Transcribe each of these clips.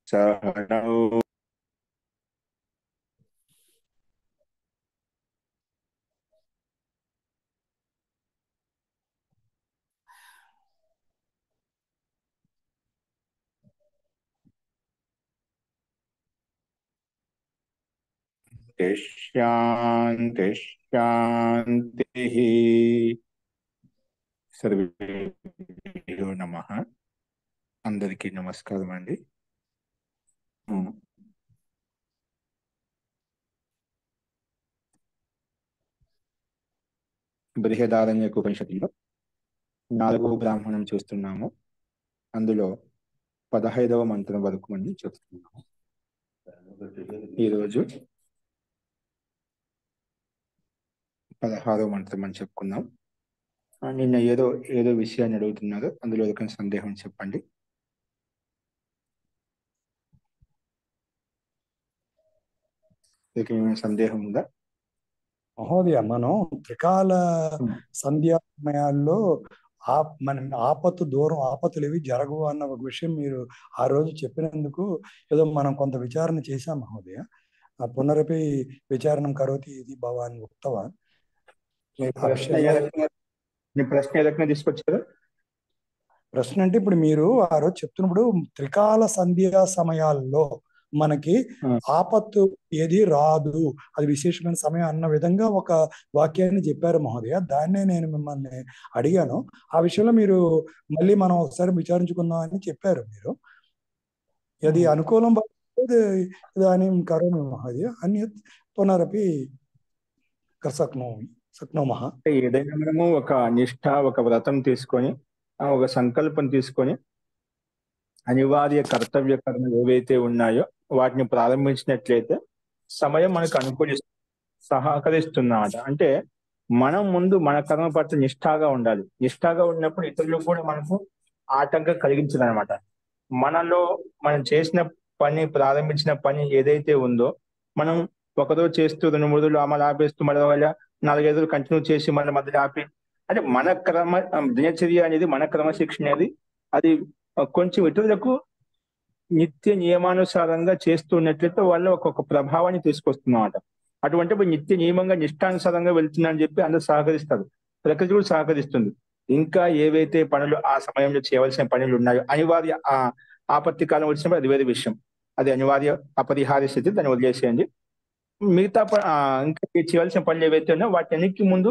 సహనౌ శాంతి శాంతి. సర్వేభ్యో నమః. అందరికీ నమస్కారం అండి. బృహదారణ్యక ఉపనిషత్తులో 4వ బ్రాహ్మణం చూస్తున్నాము. అందులో 15వ మంత్రం వరకు మనం చూస్తున్నాము. ఈరోజు 16వ మంత్రం అని చెప్పుకున్నాం. నిన్న ఏదో విషయాన్ని అడుగుతున్నారు, అందులో ఒక సందేహం చెప్పండి. ఏమైనా సందేహం ఉందా మహోదయ? మనం త్రికాల సంధ్యా సమయాల్లో మనం ఆపత్తులు ఏవి జరగవు అన్న ఒక విషయం మీరు ఆ రోజు చెప్పినందుకు ఏదో మనం కొంత విచారణ చేశాం మహోదయ. పునరపి విచారణం కరోతి ఇది భవాన్ ఉక్తవాన్. ప్రశ్న ఏ రకంగా తీసుకొచ్చారు? ప్రశ్న అంటే ఇప్పుడు మీరు ఆ రోజు చెప్తున్నప్పుడు త్రికాల సంధ్యా సమయాల్లో మనకి ఆపత్తు ఏది రాదు, అది విశేషమైన సమయం అన్న విధంగా ఒక వాక్యాన్ని చెప్పారు మహోదయ. దాన్నే నేను మిమ్మల్ని అడిగాను. ఆ విషయంలో మీరు మళ్ళీ మనం ఒకసారి విచారించుకుందాం అని చెప్పారు మీరు. అది అనుకూలం దాని కరోనా మహోదయ అన్యత్ పునరపి శక్నోమః. ఏదైనా మనము ఒక నిష్ఠ, ఒక వ్రతం తీసుకొని, ఒక సంకల్పం తీసుకొని అనివార్య కర్తవ్య కర్మలు ఏవైతే ఉన్నాయో వాటిని ప్రారంభించినట్లయితే సమయం మనకు సహకరిస్తున్నమాట. అంటే మనం ముందు మన కర్మ పట్ల నిష్ఠాగా ఉండాలి. నిష్ఠాగా ఉన్నప్పుడు ఇతరులకు కూడా మనకు ఆటంకం కలిగించదనమాట. మనలో మనం చేసిన పని, ప్రారంభించిన పని ఏదైతే ఉందో మనం ఒకరోజు చేస్తూ 2-3 రోజులు అమలు ఆపేస్తూ మళ్ళీ 4-5 రోజులు కంటిన్యూ చేసి మళ్ళీ మధ్యలో ఆపి, అంటే మన దినచర్య అనేది, మన క్రమశిక్షణ అనేది అది కొంచెం ఇతరులకు నిత్య నియమానుసారంగా చేస్తున్నట్లయితే వాళ్ళు ఒక్కొక్క ప్రభావాన్ని తీసుకొస్తున్నమాట. అటువంటి నిత్య నియమంగా నిష్టానుసారంగా వెళ్తున్నా అని చెప్పి అందరూ సహకరిస్తారు, ప్రకృతి కూడా సహకరిస్తుంది. ఇంకా ఏవైతే పనులు ఆ సమయంలో చేయవలసిన పనులు ఉన్నాయో, అనివార్య ఆపత్తి కాలం వచ్చినప్పుడు అది వేరే విషయం, అది అనివార్య అపరిహార్య స్థితి, దాన్ని వదిలేసేయండి. మిగతా ఇంకా చేయవలసిన పనులు ఏవైతే ఉన్నాయో వాటి అన్నిటికీ ముందు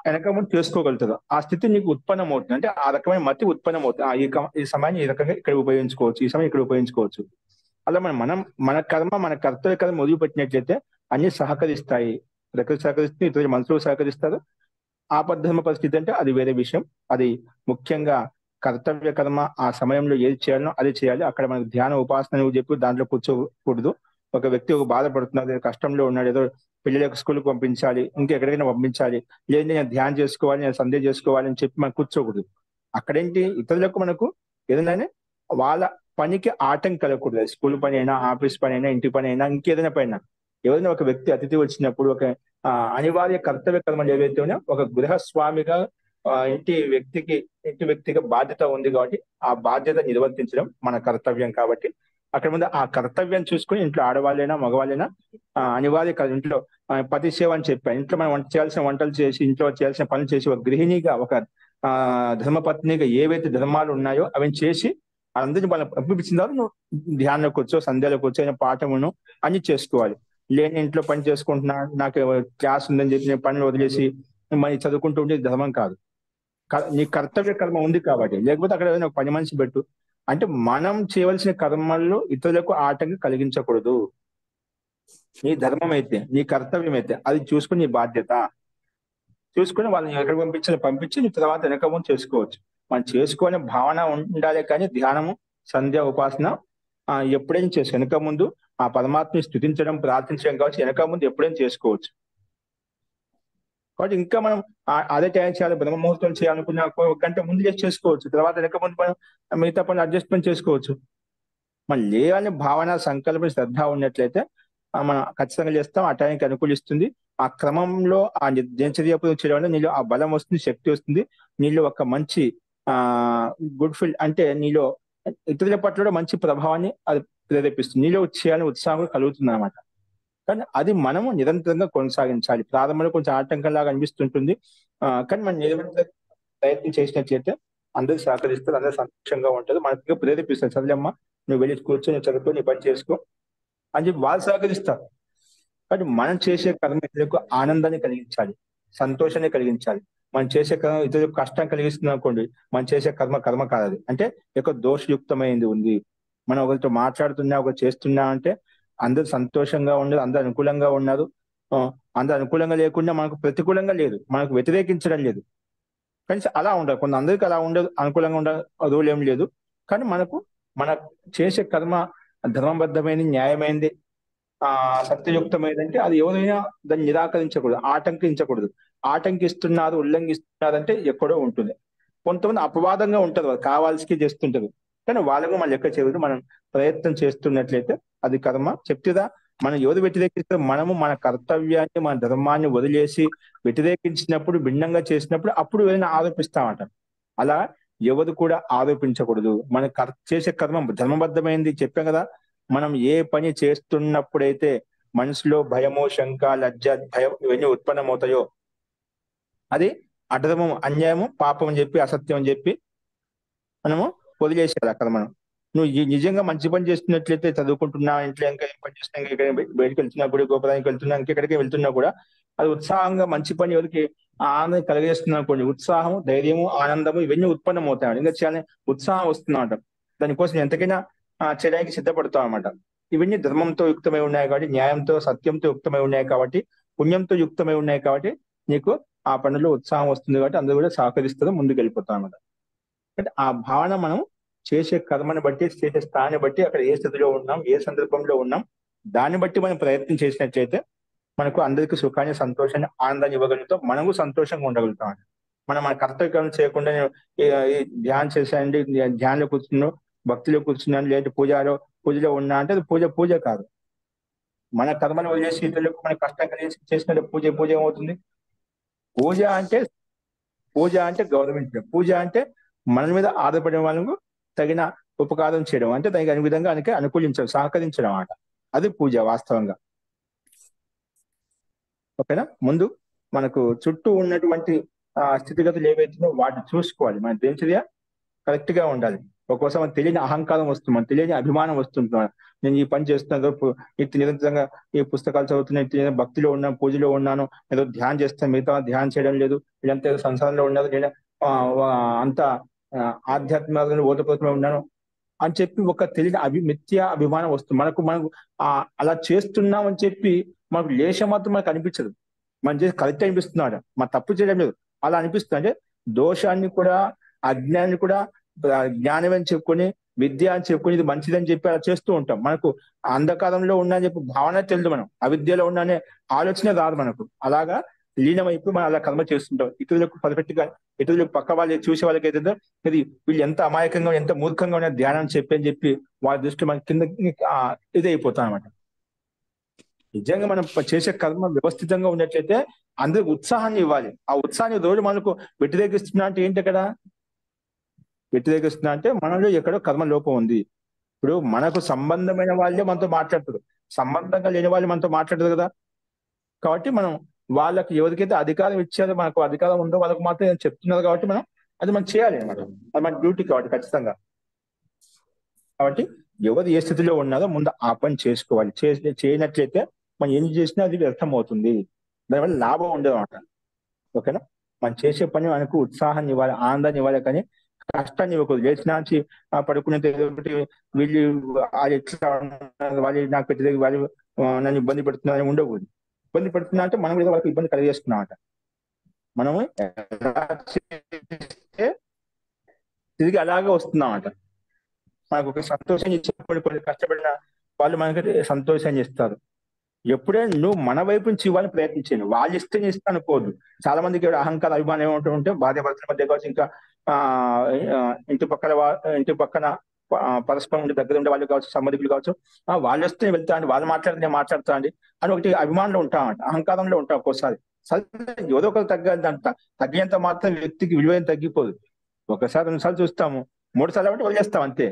వెనక ముందు చేసుకోగలుగుతుంది. ఆ స్థితి నీకు ఉత్పన్నం అవుతుంది. అంటే ఆ రకమైన మతి ఉత్పన్నం అవుతుంది. ఈ సమయాన్ని ఈ రకంగా ఇక్కడ ఉపయోగించుకోవచ్చు, ఈ సమయం ఇక్కడ ఉపయోగించుకోవచ్చు. అలా మన కర్మ, మన కర్తవ్య కర్మ మొదలు పెట్టినట్లయితే అన్ని సహకరిస్తాయి. ప్రకృతి సహకరిస్తుంది, ఇతర మనుషులు సహకరిస్తారు. ఆపద్ధర్మ పరిస్థితి అంటే అది వేరే విషయం. అది ముఖ్యంగా కర్తవ్య కర్మ ఆ సమయంలో ఏది చేయాలనో అది చేయాలి. అక్కడ మనకు ధ్యాన ఉపాసన చెప్పి దాంట్లో కూర్చోకూడదు. ఒక వ్యక్తి బాధపడుతున్నారు, కష్టంలో ఉన్నాడు, ఏదో పిల్లలకు స్కూల్కి పంపించాలి, ఇంకెక్కడికైనా పంపించాలి, లేదు నేను ధ్యానం చేసుకోవాలి, నేను సంధ్య చేసుకోవాలి అని చెప్పి మనం కూర్చోకూడదు. అక్కడేంటి, ఇతరులకు మనకు ఏదైనా వాళ్ళ పనికి ఆటంకం కలగకూడదు. స్కూల్ పని అయినా, ఆఫీస్ పని అయినా, ఇంటి పని అయినా, ఇంకేదైనా పైన ఎవరైనా ఒక వ్యక్తి అతిథి వచ్చినప్పుడు ఒక అనివార్య కర్తవ్య కర్మలు ఏవైతే ఉన్నాయో ఒక గృహస్వామిగా ఇంటి వ్యక్తిగా బాధ్యత ఉంది. కాబట్టి ఆ బాధ్యత నిర్వర్తించడం మన కర్తవ్యం. కాబట్టి అక్కడ ముందు ఆ కర్తవ్యం చూసుకుని ఇంట్లో ఆడవాళ్ళైనా మగవాళ్ళైనా అనివార్య ఇంట్లో పతి సేవ అని చెప్పాను. ఇంట్లో మనం చేయాల్సిన వంటలు చేసి, ఇంట్లో చేయాల్సిన పనులు చేసి, ఒక గృహిణిగా, ఒక ధర్మపత్నిగా ఏవైతే ధర్మాలు ఉన్నాయో అవి చేసి అందరినీ మనం పంపించిన తర్వాత నువ్వు ధ్యానంలో కూర్చో, సంధ్యలో కూర్చో, పాఠమును అన్ని చేసుకోవాలి. లేని ఇంట్లో పని చేసుకుంటున్నా, నాకు క్లాస్ ఉందని చెప్పి నేను పనులు వదిలేసి మరి చదువుకుంటూ ఉంటే ధర్మం కాదు. నీ కర్తవ్య కర్మ ఉంది కాబట్టి. లేకపోతే అక్కడ ఏదైనా పని మనిషి పెట్టు. అంటే మనం చేయవలసిన కర్మల్లో ఇతరులకు ఆటంకం కలిగించకూడదు. నీ ధర్మం అయితే, నీ కర్తవ్యం అయితే అది చూసుకుని నీ బాధ్యత చూసుకుని వాళ్ళని ఎక్కడ పంపించి నీ తర్వాత వెనక ముందు చేసుకోవచ్చు. మనం చేసుకునే భావన ఉండాలి. కానీ ధ్యానము, సంధ్య, ఉపాసన ఎప్పుడైనా చేసుకో. వెనక ముందు ఆ పరమాత్మని స్తుతించడం, ప్రార్థించడం కావచ్చు, వెనక ముందు ఎప్పుడైనా చేసుకోవచ్చు. కాబట్టి ఇంకా మనం అదే టైం చేయాలి, బ్రహ్మ ముహూర్తం చేయాలనుకున్న ఒక గంట ముందు చేసి చేసుకోవచ్చు, తర్వాత వెనక ముందు మనం మిగతా పనులు అడ్జస్ట్మెంట్ చేసుకోవచ్చు. మన లేవని భావన, సంకల్పం, శ్రద్ధ ఉన్నట్లయితే మనం ఖచ్చితంగా చేస్తాం. ఆ టైంకి అనుకూలిస్తుంది. ఆ క్రమంలో ఆ దినచర్యపు చేయడం వల్ల నీలో ఆ బలం వస్తుంది, శక్తి వస్తుంది. నీలో ఒక మంచి ఆ గుడ్ ఫీల్, అంటే నీలో ఇతరుల పట్ల కూడా మంచి ప్రభావాన్ని అది ప్రేరేపిస్తుంది. నీలో చేయాలని ఉత్సాహం కూడా కలుగుతుంది అనమాట. కానీ అది మనము నిరంతరంగా కొనసాగించాలి. ప్రారంభంలో కొంచెం ఆటంకంలాగా అనిపిస్తుంటుంది. కానీ మనం నిరంతర ప్రయత్నం చేసినట్లయితే అందరూ సహకరిస్తారు, అందరూ సంతోషంగా ఉంటారు, మనకి ప్రేరేపిస్తారు. చదివమ్మా, నువ్వు వెళ్ళి కూర్చొని చదువుకో, నీ పని చేసుకో అని చెప్పి వాళ్ళు సహకరిస్తారు. కానీ మనం చేసే కర్మ ఇతరులకు ఆనందాన్ని కలిగించాలి, సంతోషాన్ని కలిగించాలి. మనం చేసే కర్మ ఇతరులకు కష్టం కలిగిస్తుంది అనుకోండి, మనం చేసే కర్మ కర్మ కాదు. అది అంటే ఎక్కువ దోషయుక్తమైంది ఉంది. మనం ఒకరితో మాట్లాడుతున్నా, ఒకరు చేస్తున్నా అంటే అందరూ సంతోషంగా ఉన్నారు, అందరూ అనుకూలంగా ఉన్నారు. ఆ, అందరూ అనుకూలంగా లేకుండా మనకు ప్రతికూలంగా లేదు, మనకు వ్యతిరేకించడం లేదు. కానీ అలా ఉండదు, కొంతమందికి అలా ఉండదు, అనుకూలంగా ఉండ రూల్ ఏం లేదు. కానీ మన చేసే కర్మ ధర్మబద్ధమైనది, న్యాయమైనది, ఆ సత్యయుక్తమైనదంటే అది ఎవరైనా దాన్ని నిరాకరించకూడదు, ఆటంకించకూడదు. ఆటంకిస్తున్నారు, ఉల్లంఘిస్తున్నారంటే ఎక్కడో ఉంటుంది. కొంతమంది అపవాదంగా ఉంటారు, వాళ్ళు కావాల్సి చేస్తుంటారు. కానీ వాళ్ళకు మనం లెక్క చేయదు. మనం ప్రయత్నం చేస్తున్నట్లయితే అది కర్మ. చెప్తుందా, మనం ఎవరు వ్యతిరేకిస్తారు, మనము మన కర్తవ్యాన్ని, మన ధర్మాన్ని వదిలేసి వ్యతిరేకించినప్పుడు, భిన్నంగా చేసినప్పుడు అప్పుడు ఎవరైనా ఆరోపిస్తామంట. అలా ఎవరు కూడా ఆరోపించకూడదు. మనం చేసే కర్మ ధర్మబద్ధమైంది చెప్పాం కదా. మనం ఏ పని చేస్తున్నప్పుడైతే మనసులో భయము, శంక, లజ్జ, భయం ఇవన్నీ ఉత్పన్నమవుతాయో అది అధర్మం, అన్యాయము, పాపం అని చెప్పి, అసత్యం అని చెప్పి మనము వదిలేసేయాలి అక్కడ. మనం నువ్వు నిజంగా మంచి పని చేస్తున్నట్లయితే, చదువుకుంటున్నా, ఇంట్లో ఇంకా ఏం పని చేస్తున్నా, ఇంకా బయటకు వెళ్తున్నా, గుడి గోపురానికి వెళ్తున్నా, ఇంకెక్కడికి వెళ్తున్నా కూడా అది ఉత్సాహంగా మంచి పని ఎవరికి ఆనందం కలిగేస్తున్నా అనుకోండి, ఉత్సాహము, ధైర్యము, ఆనందము ఇవన్నీ ఉత్పన్నం అవుతాయి. ఇంకా చాలా ఉత్సాహం వస్తుందన్నమాట. దానికోసం ఎంతకైనా చేయడానికి సిద్ధపడతాం అన్నమాట. ఇవన్నీ ధర్మంతో యుక్తమై ఉన్నాయి కాబట్టి, న్యాయంతో, సత్యంతో యుక్తమై ఉన్నాయి కాబట్టి, పుణ్యంతో యుక్తమై ఉన్నాయి కాబట్టి నీకు ఆ పనుల్లో ఉత్సాహం వస్తుంది. కాబట్టి అందరూ కూడా సహకరిస్తారు, ముందుకు వెళ్ళిపోతాం అన్నమాట. అంటే ఆ భావన మనం చేసే కర్మని బట్టి, చేసే స్థానాన్ని బట్టి, అక్కడ ఏ స్థితిలో ఉన్నాం, ఏ సందర్భంలో ఉన్నాం, దాన్ని బట్టి మనం ప్రయత్నం చేసినట్లయితే మనకు అందరికీ సుఖాన్ని, సంతోషాన్ని, ఆనందాన్ని ఇవ్వగలుగుతాం. మనము సంతోషంగా ఉండగలుగుతాం. మనం మన కర్తవ్యం చేయకుండా ఈ ధ్యానం చేశానండి, ధ్యానంలో కూర్చున్నాను, భక్తిలో కూర్చున్నాను, లేదా పూజలో ఉన్నా అంటే అది పూజ కాదు. మన కర్మను వదిలేసి ఇతరులకు మన కష్టం కలిసి చేసిన పూజ ఏమవుతుంది? పూజ అంటే పూజ అంటే గౌరవించడం. పూజ అంటే మన మీద ఆధారపడిన వాళ్ళకు తగిన ఉపకారం చేయడం, అంటే దానికి అనే విధంగా అనుకూలించడం, సహకరించడం అన్నమాట. అది పూజ వాస్తవంగా. ఓకేనా? ముందు మనకు చుట్టూ ఉన్నటువంటి స్థితిగతులు ఏవైతున్నాయో వాటిని చూసుకోవాలి. మన దినచర్య కరెక్ట్ గా ఉండాలి. ఒక్కోసారి మనకు తెలియని అహంకారం వస్తుంది, మనకు తెలియని అభిమానం వస్తుంది. నేను ఈ పని చేస్తున్నాను, ఇటు నిరంతరంగా ఈ పుస్తకాలు చదువుతున్నా, ఇటు భక్తిలో ఉన్నాను, పూజలో ఉన్నాను, ఏదో ధ్యానం చేస్తాను, మిగతా ధ్యానం చేయడం లేదు, ఇదంతా ఏదో సంసారంలో ఉన్నది, నేను అంత ఆధ్యాత్మిక ఓతపోతలో ఉన్నాను అని చెప్పి ఒక తెలియని మిథ్యా అభిమానం వస్తుంది మనకు. అలా చేస్తున్నాం అని చెప్పి మనకు లేశం మాత్రం మనకు అనిపించదు. మనం చేసి కరెక్ట్ అనిపిస్తున్నాడు, మన తప్పు చేయడం లేదు అలా అనిపిస్తుంది. అంటే దోషాన్ని కూడా, అజ్ఞానాన్ని కూడా జ్ఞానం అని చెప్పుకొని, విద్య అని చెప్పుకొని ఇది మంచిదని చెప్పి అలా చేస్తూ ఉంటాం. మనకు అంధకారంలో ఉన్నా అని చెప్పి భావన తెలియదు, మనం అవిద్యలో ఉన్నా అనే ఆలోచన రాదు మనకు. అలాగా లీనమైపు మనం అలా కర్మ చేస్తుంటాం. ఇతరులకు పర్ఫెక్ట్ గా, ఇతరులకు పక్క వాళ్ళు చూసే వాళ్ళకి అయితే ఇది వీళ్ళు ఎంత అమాయకంగా, ఎంత మూర్ఖంగా ఉన్న ధ్యానం చెప్పి అని చెప్పి వాళ్ళ దృష్టి మన కింద ఇది అయిపోతాం అనమాట. నిజంగా మనం చేసే కర్మ వ్యవస్థితంగా ఉన్నట్లయితే అందరికి ఉత్సాహాన్ని ఇవ్వాలి. ఆ ఉత్సాహాన్ని రోజు మనకు వ్యతిరేకిస్తున్నా అంటే ఏంటి? అక్కడ వ్యతిరేకిస్తున్నా అంటే మనలో ఎక్కడో కర్మ లోపం ఉంది. ఇప్పుడు మనకు సంబంధమైన వాళ్ళే మనతో మాట్లాడతారు, సంబంధంగా లేని వాళ్ళు మనతో మాట్లాడరు కదా. కాబట్టి మనం వాళ్ళకి ఎవరికైతే అధికారం ఇచ్చారో, మనకు అధికారం ఉందో వాళ్ళకి మాత్రం చెప్తున్నారు కాబట్టి మనం చేయాలి అనమాట. అది మన డ్యూటీ కాబట్టి ఖచ్చితంగా. కాబట్టి ఎవరు ఏ స్థితిలో ఉన్నారో ముందు ఆ పని చేసుకోవాలి. చేయనట్లయితే మనం ఏం చేసినా అది వ్యర్థం అవుతుంది, దానివల్ల లాభం ఉండదు అనమాట. ఓకేనా? మనం చేసే పని మనకు ఉత్సాహాన్ని ఇవ్వాలి, ఆనందాన్ని ఇవ్వాలి, కానీ కష్టాన్ని ఇవ్వకూడదు. లేచినాచి పడుకునే వీళ్ళు వాళ్ళు ఎట్లా వాళ్ళు నాకు పెట్టేది, వాళ్ళు నన్ను ఇబ్బంది పెడుతున్నారని ఉండకూడదు. ఇబ్బంది పెడుతున్నా అంటే మనం కూడా వాళ్ళకి ఇబ్బంది కలిగేస్తున్నాం అంట. మనము ఎలా చేస్తే తిరిగి అలాగే వస్తున్నాం అంట. మనకు ఒక సంతోషం ఇచ్చినప్పుడు, కొన్ని కష్టపడిన వాళ్ళు మనకి సంతోషాన్ని ఇస్తారు. ఎప్పుడైనా నువ్వు మన వైపు నుంచి ఇవ్వాలని ప్రయత్నించాను, వాళ్ళు ఇస్తే నేను ఇస్తాను అనుకోవద్దు. చాలా మందికి ఇక్కడ అహంకార అభిమానం ఏమంటూ ఉంటే భార్య భర్తల మధ్య కావచ్చు, ఇంకా ఆ ఆ, ఇంటి పక్కన పరస్పరం ఉండి దగ్గర ఉండే వాళ్ళు కావచ్చు, సంబంధికులు కావచ్చు, వాళ్ళు వస్తే నేను వెళ్తా అండి, వాళ్ళు మాట్లాడితే నేను మాట్లాడతా అండి అని ఒకటి అభిమానంలో ఉంటామంట, అహంకారంలో ఉంటాం ఒక్కోసారి. సరే, ఏదో ఒకరు తగ్గదంట, తగ్గినంత మాత్రం వ్యక్తికి విలువ తగ్గిపోదు. ఒకసారి రెండుసార్లు చూస్తాము, మూడు సార్లు బట్టి వదిలేస్తాం అంతే.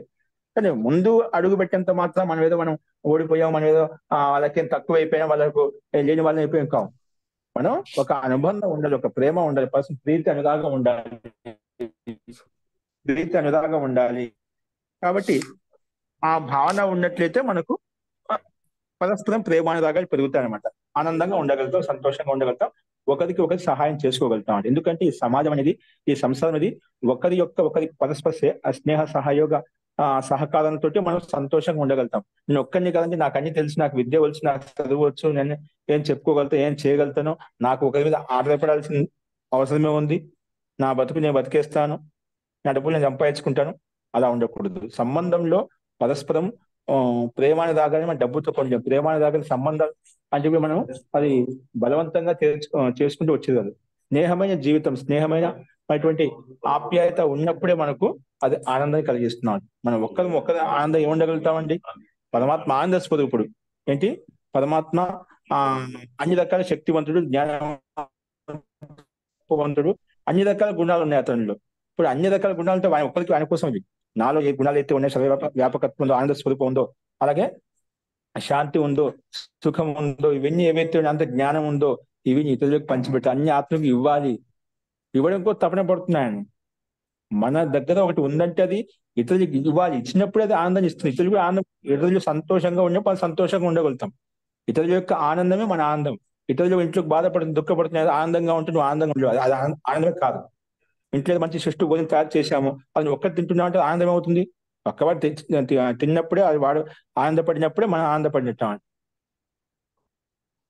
కానీ ముందు అడుగు పెట్టేంత మాత్రం మనం ఓడిపోయాం, మనం ఏదో వాళ్ళకేం తక్కువ అయిపోయాం, వాళ్ళకు లేని వాళ్ళని అయిపోయాం కావు. మనం ఒక అనుబంధం ఉండాలి, ఒక ప్రేమ ఉండాలి, ప్రీతి అనురాగం ఉండాలి, ప్రీతి అనురాగం ఉండాలి. కాబట్టి ఆ భావన ఉన్నట్లయితే మనకు పరస్పరం ప్రేమానురాగాలు పెరుగుతాయన్నమాట. ఆనందంగా ఉండగలుగుతాం, సంతోషంగా ఉండగలుగుతాం, ఒకరికి ఒకరికి సహాయం చేసుకోగలుగుతాం. ఎందుకంటే ఈ సమాజం అనేది, ఈ సంసారం అనేది ఒకరికి పరస్పర స్నేహ సహయోగ సహకారంతో మనం సంతోషంగా ఉండగలుగుతాం. నేను ఒక్కరిని కదండి, నాకు అన్ని తెలుసు, నాకు విద్య వచ్చు, నాకు చదువచ్చు, నేను ఏం చెప్పుకోగలుగుతా, ఏం చేయగలుగుతాను, నాకు ఒకరి మీద ఆధారపడాల్సిన అవసరమే ఉంది, నా బతుకు నేను బతికేస్తాను, నా డబ్బులు నేను సంపాదించుకుంటాను, అలా ఉండకూడదు. సంబంధంలో పరస్పరం ప్రేమాన్ని దాగానే మన డబ్బుతో కొంచెం ప్రేమాన్ని దాగానే సంబంధాలు అని చెప్పి మనం అది బలవంతంగా చేసుకుంటూ వచ్చేది కాదు. స్నేహమైన జీవితం, స్నేహమైన అటువంటి ఆప్యాయత ఉన్నప్పుడే మనకు అది ఆనందాన్ని కలిగిస్తున్నాడు. మనం ఒక్కరి ఆనందం ఏముండగలుగుతామండి? పరమాత్మ ఆనంద స్వరూపుడు. ఏంటి? పరమాత్మ ఆ అన్ని రకాల శక్తివంతుడు, జ్ఞానవంతుడు, అన్ని రకాల గుణాలు ఉన్నాయి అతనిలో. ఇప్పుడు అన్ని రకాల గుణాలతో ఆయన కోసం ఇవి. నాలో ఏ గుణాలు అయితే ఉన్నాయి, వ్యాపకత్వం ఉందో, ఆనంద స్వరూపం ఉందో, అలాగే శాంతి ఉందో, సుఖం ఉందో, ఇవన్నీ ఏవైతే అంత జ్ఞానం ఉందో, ఇవి ఇతరులకు పంచిపెట్టి అన్ని ఆత్మకు ఇవ్వాలి. ఇవ్వడం కూడా తపన పడుతున్నాయని. మన దగ్గర ఒకటి ఉందంటే అది ఇతరులకు ఇవ్వాలి. ఇచ్చినప్పుడు అది ఆనందాన్ని ఇస్తుంది. ఇతరులు కూడా ఆనందం, ఇతరులు సంతోషంగా ఉన్నప్పుడు సంతోషంగా ఉండగలుగుతాం. ఇతరుల యొక్క ఆనందమే మన ఆనందం. ఇతరులు ఇంట్లోకి బాధపడుతుంది, దుఃఖపడుతుంది, ఆనందంగా ఉంటుంది, ఆనందంగా ఉండదు, అది ఆనందమే కాదు. ఇంట్లో మంచి శిష్టు భోజనం తయారు చేశాము, అది ఒక్కటి తింటున్నాం అంటే ఆనందం అవుతుంది. పక్కవాడు తిన్నప్పుడే అది వాడు ఆనందపడినప్పుడే మనం ఆనందపడినట్టు.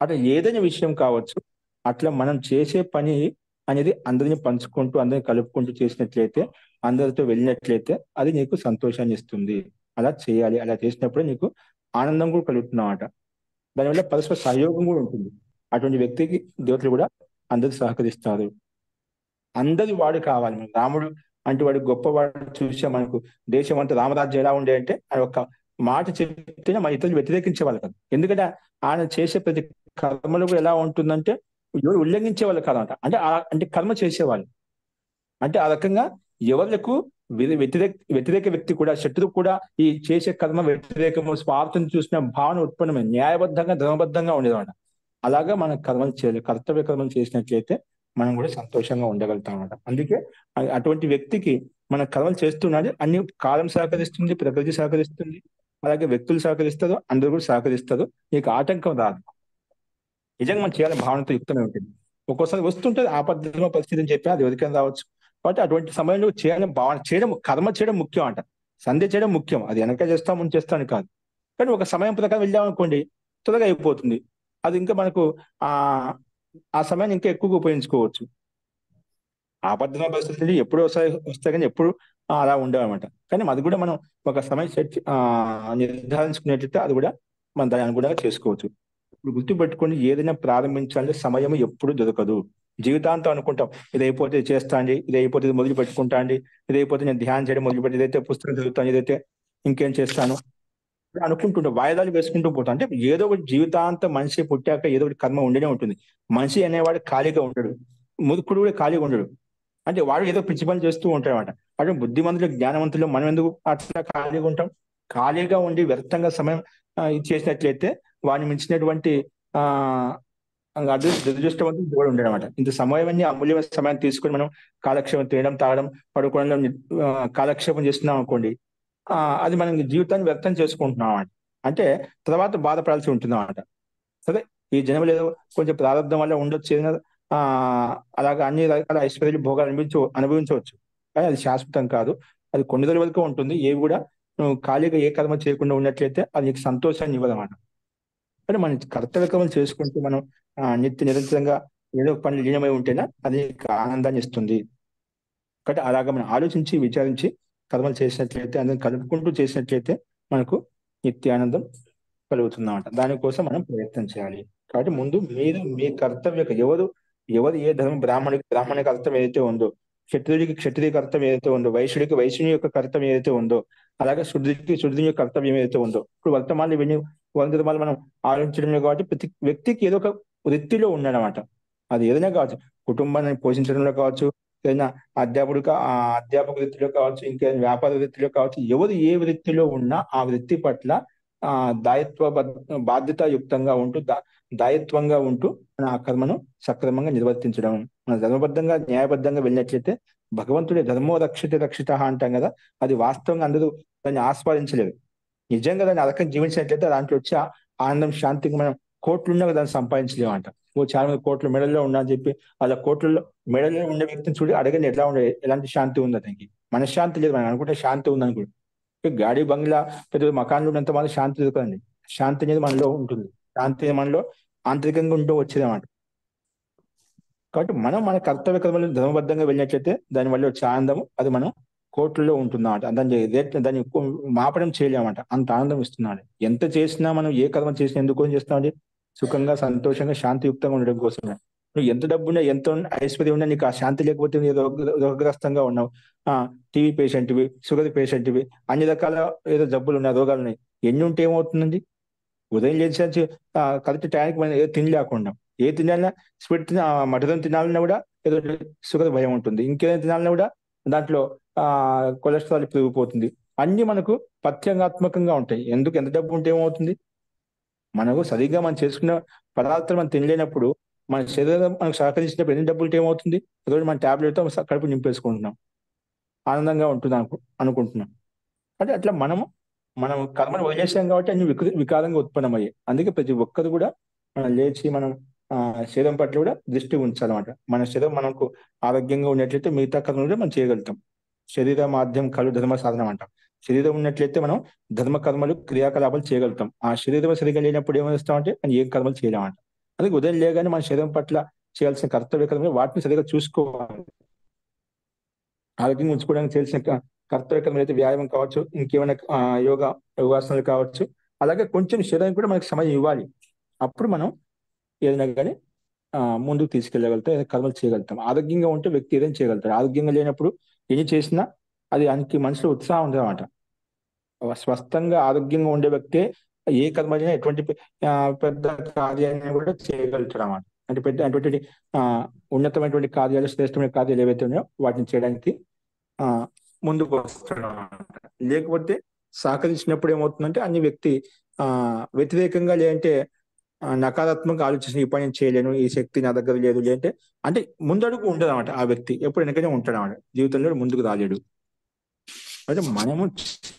అట్లా ఏదైనా విషయం కావచ్చు, అట్లా మనం చేసే పని అనేది అందరిని పంచుకుంటూ, అందరిని కలుపుకుంటూ చేసినట్లయితే, అందరితో వెళ్ళినట్లయితే అది నీకు సంతోషాన్ని ఇస్తుంది. అలా చేయాలి. అలా చేసినప్పుడే నీకు ఆనందం కూడా కలుగుతున్నమాట. దానివల్ల పరస్పర సహయోగం కూడా ఉంటుంది. అటువంటి వ్యక్తికి దేవతలు కూడా అందరు సహకరిస్తారు. అందరి వాడు కావాలి. మనకు రాముడు అంటే వాడు గొప్పవాడు చూసే మనకు దేశం అంతా రామరాజ్యం ఎలా ఉండే అంటే, ఆయన ఒక మాట చెప్తేనే మన ఇతరులు వ్యతిరేకించేవాళ్ళు కాదు. ఎందుకంటే ఆయన చేసే ప్రతి కర్మలు కూడా ఎలా ఉంటుందంటే ఎవరు ఉల్లంఘించే వాళ్ళు కాదంట. అంటే కర్మ చేసేవాళ్ళు. అంటే ఆ రకంగా ఎవరికి వ్యతిరేక వ్యక్తి కూడా, శత్రువు కూడా ఈ చేసే కర్మ వ్యతిరేకము, స్వార్థం చూసిన భావన ఉత్పన్నమైన న్యాయబద్ధంగా, ధర్మబద్ధంగా ఉండేదన్నమాట. అలాగా మనం కర్మలు చేయాలి. కర్తవ్య కర్మలు చేసినట్లయితే మనం కూడా సంతోషంగా ఉండగలుగుతాం అన్నమాట. అందుకే అటువంటి వ్యక్తికి మన కర్మలు చేస్తున్నది అన్ని కాలం సహకరిస్తుంది, ప్రకృతి సహకరిస్తుంది, అలాగే వ్యక్తులు సహకరిస్తారు, అందరూ కూడా సహకరిస్తారు. నీకు ఆటంకం రాదు. నిజంగా మనం చేయాలని భావనతో యుక్తమే ఉంటుంది. ఒక్కోసారి వస్తుంటుంది ఆపద్ధర్మ పరిస్థితి అని చెప్పి, అది ఎవరికైనా రావచ్చు. కాబట్టి అటువంటి సమయంలో చేయాలని భావన చేయడం, కర్మ చేయడం ముఖ్యం అంట. సంధ్య చేయడం ముఖ్యం, అది వెనక చేస్తాం ముందు చేస్తాను కాదు. కానీ ఒక సమయం ప్రకారం వెళ్ళామనుకోండి, త్వరగా అయిపోతుంది. అది ఇంకా మనకు ఆ ఆ సమయాన్ని ఇంకా ఎక్కువగా ఉపయోగించుకోవచ్చు. ఆపద్ధర్మ పరిస్థితులు ఎప్పుడు వస్తాయి కానీ ఎప్పుడు అలా ఉండవన్నమాట. కానీ అది కూడా మనం ఒక సమయం నిర్ధారించుకునేటట్టు అది కూడా మనం దాని అనుగుణంగా చేసుకోవచ్చు. ఇప్పుడు గుర్తుపెట్టుకొని ఏదైనా ప్రారంభించాలంటే సమయం ఎప్పుడు దొరకదు. జీవితాంతం అనుకుంటాం, ఇది అయిపోతే చేస్తా అండి, ఇది అయిపోతే ఇది మొదలు పెట్టుకుంటా అండి, ఇది అయిపోతే నేను ధ్యానం చేయడం మొదలుపెట్టి, ఇదైతే పుస్తకం చదువుతాను, ఇదైతే ఇంకేం చేస్తాను అనుకుంటుంటాం, వాయిదాలు వేసుకుంటూ పోతాం. అంటే ఏదో ఒకటి జీవితాంతం మనిషి పుట్టాక ఏదో ఒకటి కర్మ ఉండనే ఉంటుంది. మనిషి అనేవాడు ఖాళీగా ఉండడు, ముదుకుడు కూడా ఖాళీగా ఉండడు. అంటే వాడు ఏదో పిచ్చి పని చేస్తూ ఉంటాడు అనమాట. అంటే బుద్ధిమంతులు, జ్ఞానవంతులు మనం ఎందుకు అట్లా ఖాళీగా ఉంటాం? ఖాళీగా ఉండి వ్యర్థంగా సమయం ఇది చేసినట్లయితే వాడిని మించినటువంటి ఆ దురదృష్టవంతులు దేవుడు ఉండడు అనమాట. ఇంత సమయాన్ని, అమూల్యమైన సమయాన్ని తీసుకొని మనం కాలక్షేపం, తినడం, తాగడం, పడుకోవడంలో కాలక్షేపం చేస్తున్నాం అనుకోండి, అది మనం జీవితాన్ని వ్యర్థం చేసుకుంటున్నాం అన్నమాట. అంటే తర్వాత బాధపడాల్సి ఉంటుంది అన్నమాట. సరే, ఈ జన్మలో ఏదో కొంచెం ప్రారంభం వల్ల ఉండొచ్చు, అలాగా అన్ని రకాల ఐశ్వర్య భోగాలు అనుభవించవచ్చు. కానీ అది శాశ్వతం కాదు. అది కొన్ని రోజుల వరకు ఉంటుంది. ఏవి కూడా నువ్వు ఖాళీగా ఏ కర్మ చేయకుండా ఉన్నట్లయితే అది నీకు సంతోషాన్ని ఇవ్వదన్నమాట. కానీ మన కర్తవ్య కర్మలు చేసుకుంటూ మనం నిరంతరంగా ఏదో ఒక పని లీనమై ఉంటేనే అది నీకు ఆనందాన్ని ఇస్తుంది. కాబట్టి అలాగా మనం ఆలోచించి విచారించి కర్మలు చేసినట్లయితే, అందరం కలుపుకుంటూ చేసినట్లయితే మనకు నిత్యానందం కలుగుతుందన్నమాట. దానికోసం మనం ప్రయత్నం చేయాలి. కాబట్టి ముందు మీరు మీ కర్తవ్యం ఎవరు ఏ ధర్మం, బ్రాహ్మణ కర్తవ్యం ఏదైతే ఉందో, క్షత్రియుడికి క్షత్రియ కర్తవ్యం ఏదైతే ఉందో, వైశ్యుని యొక్క కర్తవ్యం ఏదైతే ఉందో, అలాగే శూద్రుని యొక్క కర్తవ్యం ఏదైతే ఉందో, ఇప్పుడు వర్తమానాలు ఇవన్నీ వర్తమానాలు మనం ఆలోచించడమే కాబట్టి ప్రతి వ్యక్తికి ఏదో ఒక వృత్తిలో ఉన్నాడనమాట. అది ఏదైనా కావచ్చు, కుటుంబాన్ని పోషించడంలో కావచ్చు, ఏదైనా అధ్యాపక వృత్తిలో కావచ్చు, ఇంకేదైనా వ్యాపార వృత్తిలో కావచ్చు, ఎవరు ఏ వృత్తిలో ఉన్నా ఆ వృత్తి పట్ల ఆ బాధ్యతాయుక్తంగా ఉంటూ దాయత్వంగా ఉంటూ మన ఆ కర్మను సక్రమంగా నిర్వర్తించడం. మన ధర్మబద్ధంగా న్యాయబద్ధంగా వెళ్ళినట్లయితే భగవంతుడి ధర్మో రక్షిత రక్షిత అంటాం కదా, అది వాస్తవంగా అందరూ దాన్ని ఆస్వాదించలేదు. నిజంగా దాన్ని అరకం జీవించినట్లయితే దాంట్లో వచ్చే ఆనందం, శాంతికి మనం కోట్లున్నా దాన్ని సంపాదించలేము అంట. చాలా మంది కోట్లు మెడల్లో ఉన్నా అని చెప్పి అలా కోట్లలో మెడల్లో ఉండే వ్యక్తిని చూడి అడగని ఎలాంటి శాంతి ఉంది అతనికి. మనశ్శాంతి లేదు. మనం అనుకుంటే శాంతి ఉంది అనుకుంటే గాడి బంగ్లా పెద్ద మకాన్లు ఉన్నంత మాత్రం శాంతి దొరకదండి. శాంతి అనేది మనలో ఉంటుంది. శాంతి మనలో ఆంతరికంగా ఉంటూ వచ్చేదన్నమాట. కాబట్టి మనం మన కర్తవ్య కర్మలు ధర్మబద్ధంగా వెళ్ళినట్లయితే దానివల్ల వచ్చే ఆనందము అది మనం కోట్లలో ఉంటుందన్నమాట. దాన్ని మాపడం చేయలేమన్నమాట. అంత ఆనందం ఇస్తున్నాడు. ఎంత చేసినా మనం ఏ కర్మ చేసినా ఎందుకోసం చేస్తామండి? సుఖంగా, సంతోషంగా, శాంతియుక్తంగా ఉండడం కోసమే. నువ్వు ఎంత డబ్బున్నా, ఎంత ఐశ్వర్యం ఉన్నా నీకు ఆ శాంతి లేకపోతే నువ్వు రోగగ్రస్తంగా ఉన్నావు. టీవీ పేషెంట్వి, షుగర్ పేషెంట్వి, అన్ని రకాల ఏదో జబ్బులు ఉన్నాయి, రోగాలు ఉన్నాయి. ఎన్ని ఉంటే ఏమవుతుందండి? ఉదయం లేచి కరెక్ట్ టైంకి మనం ఏదో తినలేకుండా, ఏ తినాలన్నా స్వీట్ మటన్ తినాలన్నా కూడా ఏదో షుగర్ భయం ఉంటుంది. ఇంకేదైనా తినాలన్నా కూడా దాంట్లో కొలెస్ట్రాల్ పెరిగిపోతుంది. అన్ని మనకు ప్రత్యంగాత్మకంగా ఉంటాయి. ఎంత డబ్బు ఉంటే ఏమవుతుంది? మనకు సరిగ్గా మనం చేసుకున్న పదార్థాలు మనం తినలేనప్పుడు, మన శరీరం మనకు సహకరించినప్పుడు ఎన్ని డబ్బులు ఉంటే ఏమవుతుంది? రోజు మన టాబ్లెట్తో కడుపు నింపేసుకుంటున్నాం, ఆనందంగా ఉంటుంది అనుకుంటున్నాం. అంటే అట్లా మనం కర్మను వదిలేసాం కాబట్టి అన్ని వికారంగా ఉత్పన్నమయ్యాయి. అందుకే ప్రతి ఒక్కరు కూడా మనం లేచి మనం శరీరం పట్ల కూడా దృష్టి ఉంచాలన్నమాట. మన శరీరం మనకు ఆరోగ్యంగా ఉన్నట్లయితే మిగతా కర్మలు కూడా మనం చేయగలుగుతాం. శరీర మాధ్యం కలు ధర్మ సాధనం అంటాం. శరీరం ఉన్నట్లయితే మనం ధర్మ కర్మలు, క్రియాకలాపాలు చేయగలుగుతాం. ఆ శరీరం సరిగా లేనప్పుడు ఏమేస్తామంటే మనం ఏం కర్మలు చేయలేమంట. అందుకే ఉదయం లేగానే మన శరీరం పట్ల చేయాల్సిన కర్తవ్య కర్మలు వాటిని సరిగా చూసుకోవాలి. ఆరోగ్యంగా ఉంచుకోవడానికి చేయాల్సిన కర్తవ్య కర్మలు అయితే వ్యాయామం కావచ్చు, ఇంకేమైనా యోగాసనాలు కావచ్చు. అలాగే కొంచెం శరీరానికి కూడా మనకి సమయం ఇవ్వాలి. అప్పుడు మనం ఏదైనా కానీ ముందుకు తీసుకెళ్ళగలుగుతాం, ఏదైనా కర్మలు చేయగలుగుతాం. ఆరోగ్యంగా ఉంటే వ్యక్తి ఏదైనా చేయగలుగుతాడు. ఆరోగ్యంగా లేనప్పుడు ఎన్ని చేసినా అది ఆయనకి మనసులో ఉత్సాహం ఉండదు అన్నమాట. స్వస్థంగా ఆరోగ్యంగా ఉండే వ్యక్తే ఏ కర్మ అయినా ఎటువంటి పెద్ద కార్యాన్ని కూడా చేయగలుగుతాడు అన్నమాట. అంటే అటువంటి ఉన్నతమైనటువంటి కార్యాలు, శ్రేష్టమైన కార్యాలు ఏవైతే ఉన్నాయో వాటిని చేయడానికి ముందుకు వస్తాడు అన్నమాట. లేకపోతే సహకరించినప్పుడు ఏమవుతుందంటే అన్ని వ్యక్తి వ్యతిరేకంగా, లేదంటే నకారాత్మకంగా ఆలోచించిన ఈ పని చేయలేను, ఈ శక్తి నా దగ్గర లేదు, లేదంటే అంటే ముందడుగు ఉండదు అన్నమాట. ఆ వ్యక్తి ఎప్పుడు వెనకనే ఉంటాడు అన్నమాట. జీవితంలో ముందుకు రాలేడు. అయితే మనము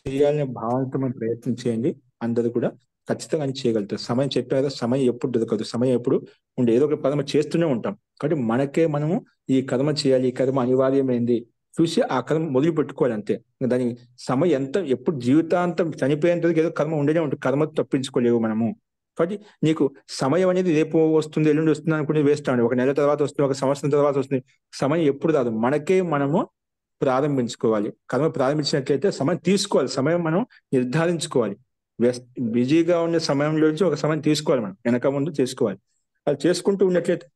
చేయాలనే భావనతో మనం ప్రయత్నం చేయండి. అందరూ కూడా ఖచ్చితంగా అని చేయగలుగుతారు. సమయం చెప్పారు కదా, సమయం ఎప్పుడు దొరకదు. సమయం ఎప్పుడు ఉండే ఏదో ఒక కర్మ చేస్తూనే ఉంటాం. కాబట్టి మనకే మనము ఈ కర్మ చేయాలి, ఈ కర్మ అనివార్యమైంది చూసి ఆ కర్మ మొదలు పెట్టుకోవాలి అంతే. దాని సమయం ఎప్పుడు జీవితాంతం చనిపోయేంత ఏదో కర్మ ఉండేనే ఉంటుంది. కర్మ తప్పించుకోలేవు మనము. కాబట్టి నీకు సమయం అనేది రేపు వస్తుంది, ఎల్లుండి వస్తుంది అనుకుని వేస్ట్ అండి. ఒక నెల తర్వాత వస్తుంది, ఒక సంవత్సరం తర్వాత వస్తుంది. సమయం ఎప్పుడు రాదు. మనకే మనము ప్రారంభించుకోవాలి. కర్మ ప్రారంభించినట్లయితే సమయం తీసుకోవాలి. సమయం మనం నిర్ధారించుకోవాలి. బిజీగా ఉన్న సమయంలో నుంచి ఒక సమయం తీసుకోవాలి. మనం వెనక ముందు చేసుకోవాలి. అది చేసుకుంటూ ఉన్నట్లయితే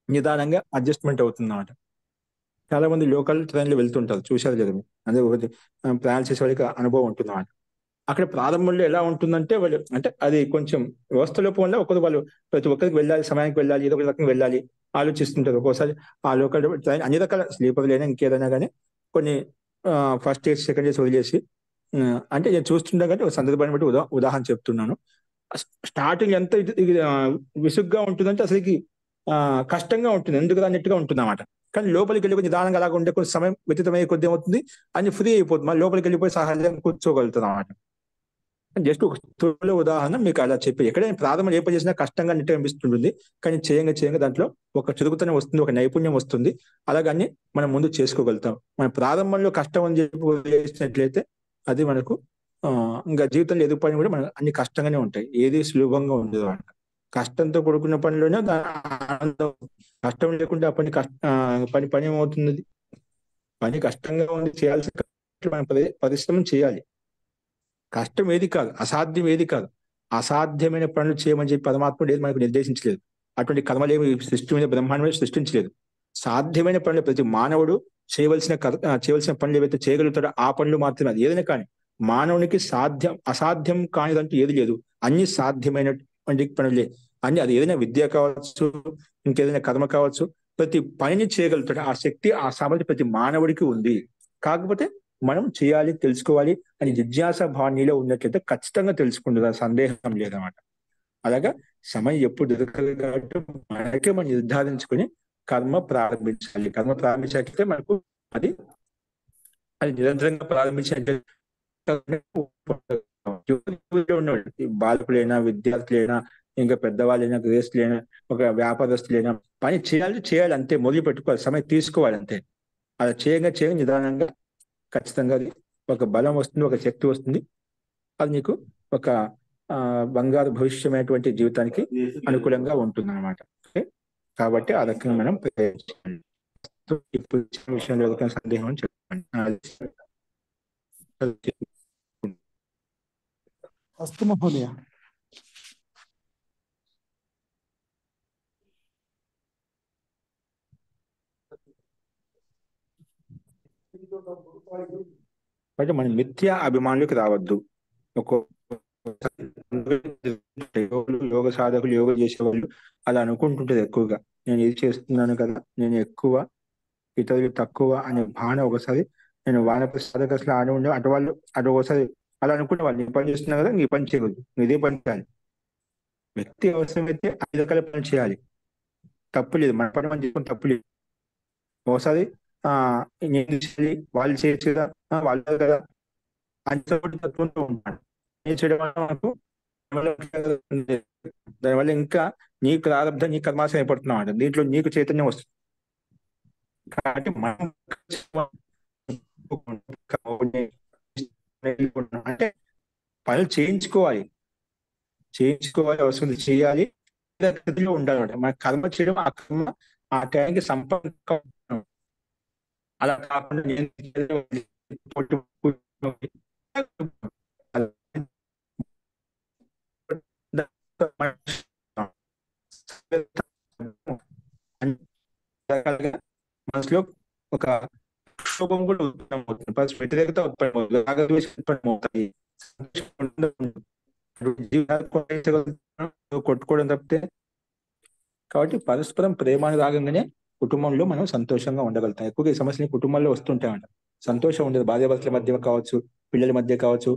నిదానంగా అడ్జస్ట్మెంట్ అవుతుంది అన్నమాట. చాలా మంది లోకల్ ట్రైన్లో వెళ్తుంటారు, చూశారు కదా మీరు. అదే ఒకటి ప్రయాణం చేసే వాళ్ళకి అనుభవం ఉంటుంది అన్నమాట. అక్కడ ప్రారంభంలో ఎలా ఉంటుందంటే వాళ్ళు అంటే అది కొంచెం వ్యవస్థ లోపం వల్ల వాళ్ళు ప్రతి ఒక్కరికి వెళ్ళాలి, సమయానికి వెళ్ళాలి, ఏదో ఒక రకంగా వెళ్ళాలి ఆలోచిస్తుంటారు. ఒక్కోసారి ఆ లోకల్ ట్రైన్ అన్ని రకాల స్లీపర్ అయినా ఇంకేదైనా కానీ కొన్ని ఫస్ట్ ఏసీ, సెకండ్ ఏసీ వదిలేసి అంటే నేను చూస్తుంటా కానీ ఒక సందర్భాన్ని బట్టి ఉదాహరణ చెప్తున్నాను. స్టార్టింగ్ ఎంత విసుగ్గా ఉంటుందంటే అసలుకి కష్టంగా ఉంటుంది, ఎందుకు అన్నట్టుగా ఉంటుంది అన్నమాట. కానీ లోపలికి వెళ్ళి నిదానంగా అలాగ ఉండే కొంచెం సమయం వ్యతితమయ్యే కొద్ది ఏమవుతుంది, అన్ని ఫ్రీ అయిపోతుంది. మళ్ళీ లోపలికి వెళ్ళిపోయి సహజంగా కూర్చోగలుగుతుంది అన్నమాట. జస్ట్ ఒక స్థూల ఉదాహరణ మీకు అలా చెప్పి, ఎక్కడైనా ప్రారంభం ఏ పని చేసినా కష్టంగా నిట్ట అనిపిస్తుంటుంది. కానీ చేయంగా దాంట్లో ఒక చురుకుతనం వస్తుంది, ఒక నైపుణ్యం వస్తుంది. అలాగని మనం ముందు చేసుకోగలుగుతాం. మన ప్రారంభంలో కష్టం అని చెప్పి చేసినట్లయితే అది మనకు ఇంకా జీవితంలో ఎదుగు పని కూడా మనకు అన్ని కష్టంగానే ఉంటాయి. ఏది సులభంగా ఉండదు అన్నమాట. కష్టంతో కూడుకున్న పనిలోనే ఆనందం. కష్టం లేకుండా ఆ పని ఏమవుతుంది? పని కష్టంగా ఉంది, చేయాల్సిన మనం పరిశ్రమ చేయాలి. కష్టం ఏది కాదు, అసాధ్యం ఏది కాదు. అసాధ్యమైన పనులు చేయమని చెప్పి పరమాత్ముడు ఏది మనకు నిర్దేశించలేదు. అటువంటి కర్మలేమి సృష్టి మీద బ్రహ్మాండం మీద సృష్టించలేదు. సాధ్యమైన పనులు ప్రతి మానవుడు చేయవలసిన పనులు ఏవైతే చేయగలుగుతాడో ఆ పనులు మాత్రమే. అది ఏదైనా కానీ మానవునికి అసాధ్యం కానిదంటూ ఏది లేదు. అన్ని సాధ్యమైనటువంటి పనులే. అన్ని అది ఏదైనా విద్య కావచ్చు, ఇంకేదైనా కర్మ కావచ్చు, ప్రతి పనిని చేయగలుగుతాడు. ఆ శక్తి, ఆ సామర్థ్యం ప్రతి మానవుడికి ఉంది. కాకపోతే మనం చేయాలి, తెలుసుకోవాలి అని జిజ్ఞాస భావనలో ఉన్నట్లయితే ఖచ్చితంగా తెలుసుకుంటుంది, సందేహం లేదన్నమాట. అలాగా సమయం ఎప్పుడు దొరకదు కాబట్టి మనకే మనం నిర్ధారించుకొని కర్మ ప్రారంభించాలి. కర్మ ప్రారంభించినట్లయితే మనకు అది అది నిరంతరంగా ప్రారంభించినట్లయితే బాలకులైనా, విద్యార్థులైనా, ఇంకా పెద్దవాళ్ళైనా, గృహస్థులైనా, ఒక వ్యాపారస్తులైనా పని చేయాలి అంతే. మొదలు పెట్టుకోవాలి, సమయం తీసుకోవాలి అంతే. అలా చేయగా నిదానంగా ఖచ్చితంగా అది ఒక బలం వస్తుంది, ఒక శక్తి వస్తుంది. అది నీకు ఒక బంగారు భవిష్యమైనటువంటి జీవితానికి అనుకూలంగా ఉంటుంది అనమాట. కాబట్టి ఆ రకంగా మనం ప్రయత్నించాలి. ఇప్పుడు విషయంలో ఎవరికైనా సందేహం చెప్పండి. అస్తు మహోదయ. అంటే మనం మిథ్యా అభిమానులకు రావద్దు. యోగ సాధకులు, యోగ చేసేవాళ్ళు అలా అనుకుంటుంటారు ఎక్కువగా, నేను ఇది చేస్తున్నాను కదా, నేను ఎక్కువ, ఇతరులు తక్కువ అనే భావన. ఒకసారి నేను వానప్రసాదకు అసలు ఆడి ఉండే అటు వాళ్ళు అటు ఒకసారి అలా అనుకునే వాళ్ళు, నీ పని చేస్తున్నా కదా, నీ పని చేయవద్దు, నువ్వు ఇదే పని చేయాలి. వ్యక్తి అవసరమైతే 5 రకాల పని చేయాలి, తప్పు లేదు. మన పని మనం చేసుకుని తప్పు లేదు. ఒకసారి నేను చేయాలి, వాళ్ళు చేయొచ్చు కదా, వాళ్ళు కదా అని తత్వంతో ఉంటాడు. నేను చేయడం వల్ల మనకు దానివల్ల ఇంకా నీ ప్రారంభం, నీ కర్మాశం ఏర్పడుతున్నావు అంట. దీంట్లో నీకు చైతన్యం వస్తుంది. కాబట్టి మనం అంటే పనులు చేయించుకోవాలి, అవసరం చేయాలి, స్థితిలో ఉండాలన్నమాట. మన కర్మ చేయడం, ఆ కర్మ ఆ టైంకి సంపన్న. అలా కాకుండా నేను మనసులో ఒక క్షోభం కూడా ఉత్పన్నమవుతుంది, వ్యతిరేకత ఉత్పన్నమవుతాయి. కొట్టుకోవడం తప్పితే. కాబట్టి పరస్పరం ప్రేమానురాగంగానే కుటుంబంలో మనం సంతోషంగా ఉండగలుగుతాం. ఎక్కువగా ఈ సమస్యలు కుటుంబంలో వస్తుంటాయంట. సంతోషం ఉండదు, భార్యాభర్తల మధ్య కావచ్చు, పిల్లల మధ్య కావచ్చు,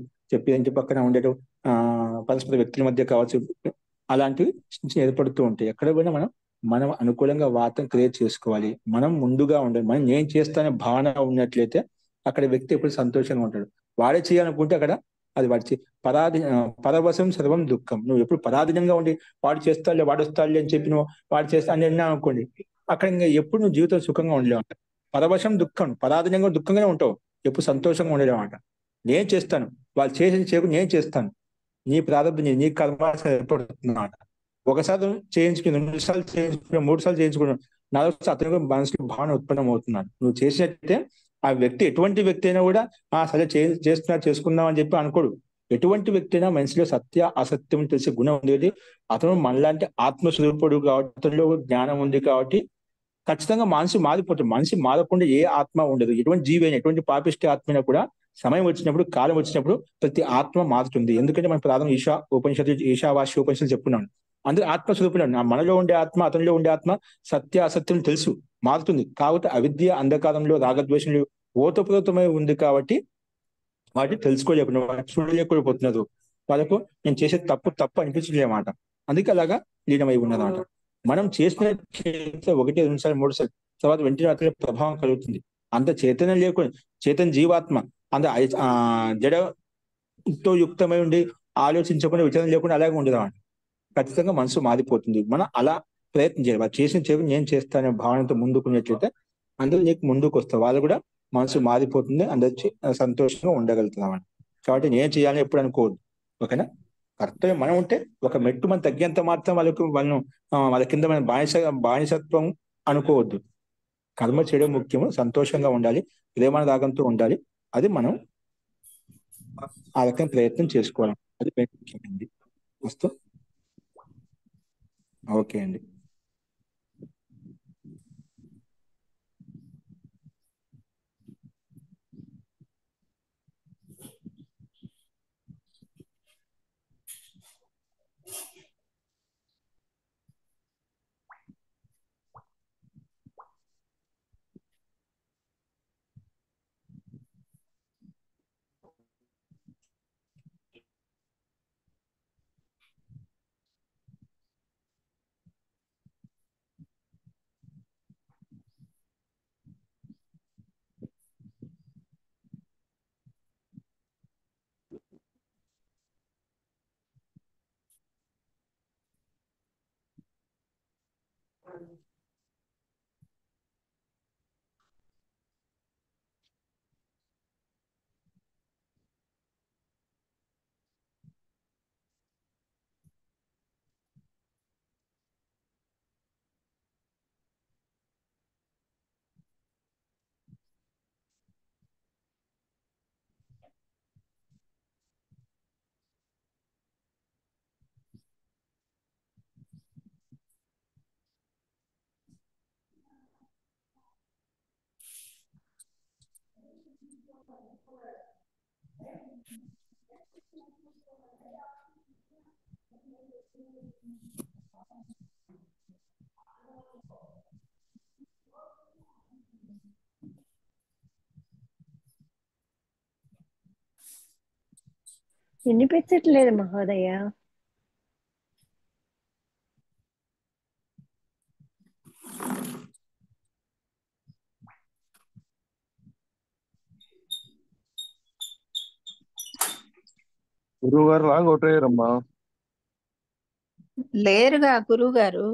ఇంటి పక్కన ఉండటం, పరస్పర వ్యక్తుల మధ్య కావచ్చు, అలాంటివి ఏర్పడుతూ ఉంటాయి. ఎక్కడ పోయినా మనం అనుకూలంగా వాతావరణం క్రియేట్ చేసుకోవాలి. మనం ముందుగా ఉండాలి. మనం నేను చేస్తానే భావన ఉన్నట్లయితే అక్కడ వ్యక్తి ఎప్పుడు సంతోషంగా ఉంటాడు. వాడే చేయాలనుకుంటే అక్కడ అది పరవశం సర్వం దుఃఖం. నువ్వు ఎప్పుడు పరాధీనంగా ఉండి వాడు చేస్తాడులే, వాడు వస్తాడులే అని చెప్పి నువ్వు వాడు చేస్తా అని అన్నా అనుకోండి, అక్కడ ఇంకా ఎప్పుడు నువ్వు జీవితం సుఖంగా ఉండలేవు అంట. పరవశం దుఃఖం, పరాధీనంగా దుఃఖంగానే ఉంటావు, ఎప్పుడు సంతోషంగా ఉండలేవు అంట. నేను చేస్తాను, వాళ్ళు చేయకు నేను చేస్తాను, నీ ప్రారంభం నీ కర్మ ఏర్పడుతున్నా. ఒకసారి చేయించుకుని, 2 సార్లు చేయించుకుని, 3 సార్లు చేయించుకున్నాను, 4 అతను మనసులో భావన ఉత్పన్నం అవుతున్నాడు. నువ్వు చేసినట్టే ఆ వ్యక్తి ఎటువంటి వ్యక్తి అయినా కూడా సరే చేసుకుందాం అని చెప్పి అనుకోడు. ఎటువంటి వ్యక్తి అయినా మనిషిలో సత్య అసత్యం తెలిసే గుణం ఉండేది. అతను మనలాంటి ఆత్మస్వరూపుడు కాబట్టి, అతనిలో జ్ఞానం ఉంది కాబట్టి ఖచ్చితంగా మనిషి మారిపోతుంది. మనిషి మారకుండా ఏ ఆత్మ ఉండదు. ఎటువంటి జీవి అయినా, ఎటువంటి పాపిష్టి ఆత్మ అయినా కూడా సమయం వచ్చినప్పుడు, కాలం వచ్చినప్పుడు ప్రతి ఆత్మ మారుతుంది. ఎందుకంటే మన ప్రాథమిక ఈశావాస్య ఉపనిషత్తు చెప్పుకున్నాను. అందులో ఆత్మస్వరూపుడు, మనలో ఉండే ఆత్మ, అతనిలో ఉండే ఆత్మ సత్య అసత్యం తెలుసు, మారుతుంది. కాబట్టి అవిద్య అంధకారంలో రాగద్వేషంలో ఓతప్రోతమై ఉంది కాబట్టి వాటిని తెలుసుకోలేకపోతున్నారు, చూడలేకపోతున్నారు. వాళ్ళకు నేను చేసే తప్పు అనిపించలేమాట. అందుకే అలాగా లీనమై ఉన్నదన్నమాట. మనం చేసిన 1, 2 సార్లు, 3 సార్లు తర్వాత వెంటనే అతని ప్రభావం కలుగుతుంది. అంత చైతన్యం లేకుండా, చైతన్య జీవాత్మ అంత జడతో యుక్తమై ఉండి ఆలోచించకుండా, విచారణ లేకుండా అలాగే ఉండదు అన్నమాట. ఖచ్చితంగా మనసు మారిపోతుంది. మనం అలా ప్రయత్నం చేయాలి. వాళ్ళు చేసిన చేపి నేను చేస్తానే భావనతో ముందుకున్నట్లయితే అందరూ నీకు ముందుకు వస్తారు. వాళ్ళు కూడా మనసు మారిపోతుంది, అందరు సంతోషంగా ఉండగలుగుతున్నామని. కాబట్టి నేను చేయాలని ఎప్పుడు అనుకోవద్దు. ఓకేనా? కర్తవ్యం మనం ఉంటే ఒక మెట్టు మనం తగ్గేంత మాత్రం వాళ్ళ కింద మనం బానిసత్వం అనుకోవద్దు. కర్మ చేయడం ముఖ్యము, సంతోషంగా ఉండాలి, ప్రేమానురాగంతో ఉండాలి. అది మనం ఆ రకం ప్రయత్నం చేసుకోవాలి. అది ముఖ్యమైనది. వస్తూ ఓకే అండి. వినిపించట్లేదు మహోదయ. గురువు గారు లాగా ఒకటేరమ్మా. లేరుగా గురువు గారు.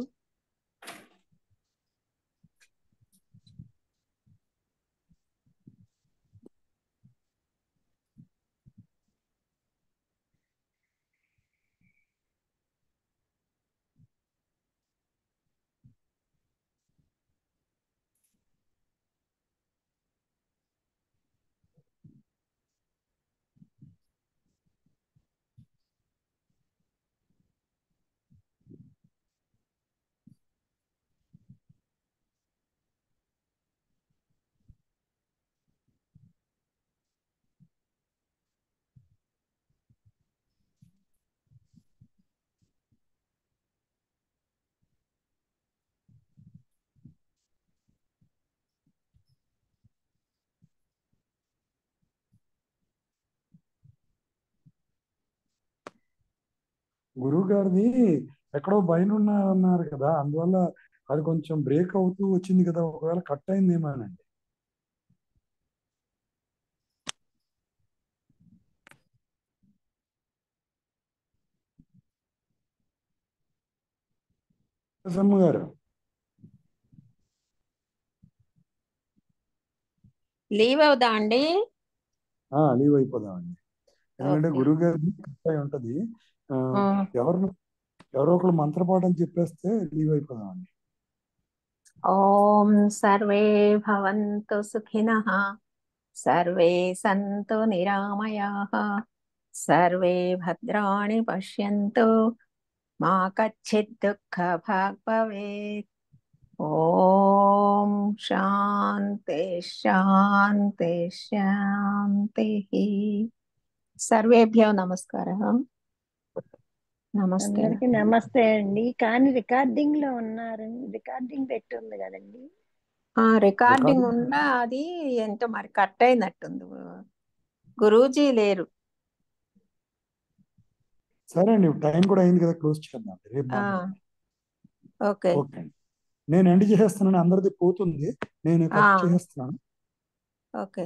గురువు గారిది ఎక్కడో పైన అన్నారు కదా, అందువల్ల అది కొంచెం బ్రేక్ అవుతూ వచ్చింది కదా, ఒకవేళ కట్ అయిందేమోనండి. సమ్మ గారు లీవ్ అవుదా అండి? లీవ్ అయిపోదామండి. ఎందుకంటే ఓకే. గురువు గారిది కట్ అయి ఉంటది. ఆ, ఆ, ఎవరో ఒకరు మంత్రపాఠం చెప్పేస్తే లీవ్ అయిపోదామండి. ఓం సర్వే భవంతు సుఖినః, సర్వే సంతు నిరామయాః, సర్వే భద్రాణి పశ్యంతు, మా కచ్చిత్ దుఃఖభాగ్ భవేత్. ఓం శాంతి శాంతి శాంతిః. సర్వేభ్యో నమస్కారः. నమస్తే. అందరికి నమస్తే అండి. కానీ రికార్డింగ్ లో ఉన్నారు, రికార్డింగ్ పెట్టి ఉంది కదండి. రికార్డింగ్ ఉందా? అది ఏంటో మరి కట్ అయినట్టుంది. గురూజీ లేరు. సరే అండి, టైం కూడా అయింది కదా, క్లోజ్ చేద్దాం రేపు ఆ, మాట్లాడదాం. ఓకే. ఓకే అండి, నేను ఎండ్ చేసేస్తున్నాను. అందరిది పోతుంది, నేను కట్ చేసేస్తున్నాను. ఓకే.